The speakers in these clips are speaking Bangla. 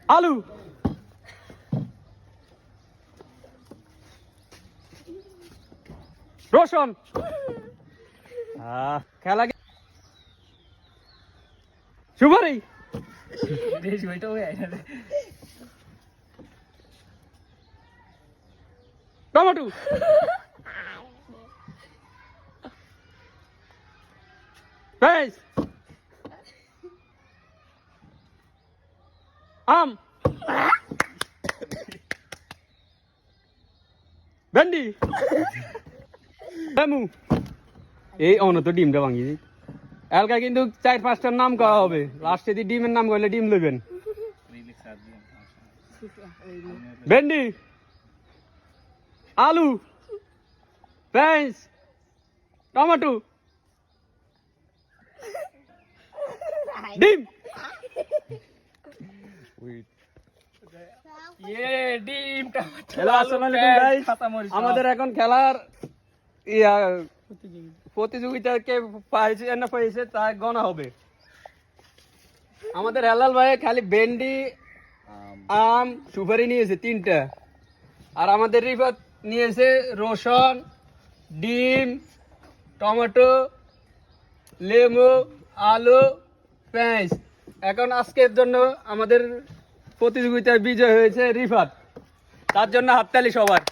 আলু, রসুন। খেলা সুপারি, টমেটো, পেঁয়াজ, আম, ভেন্ডি, লেবু। এই অনত ডিমটা ভাঙি এলকা কিন্তু 4-5টার নাম করা হবে, লাস্টে যদি ডিমের নাম করলে ডিম লইবেন। ভেন্ডি, আলু, পেঁয়াজ, টমেটো, ডিম। আমাদের এখন খেলার প্রতিযোগিতাকে পাইছে না পাইছে তা গণা হবে। আমাদের হেলাল ভাই খালি ভেন্ডি, আম, সুপারি নিয়েছে 3টা, আর আমাদের রিফাত নিয়েছে রসুন, ডিম, টমেটো, লেবু, আলু, পেঁয়াজ। এখন আজকের জন্য আমাদের প্রতিযোগিতায় বিজয় হয়েছে রিফাত, তার জন্য হাততালি সবার।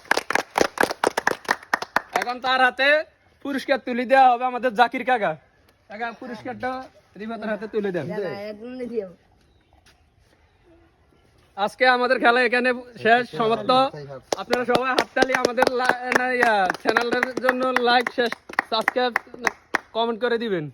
এখন তার হাতে পুরস্কার তুলে দেওয়া হবে আমাদের জাকির কাকা। কাকা পুরস্কারটা রিফাতের হাতে তুলে দেন। আজকে আমাদের খেলা এখানে শেষ, সমাপ্ত। আপনারা সবাই হাততালি আমাদের চ্যানেলের জন্য লাইক, শেষ, সাবস্ক্রাইব, কমেন্ট করে দিবেন।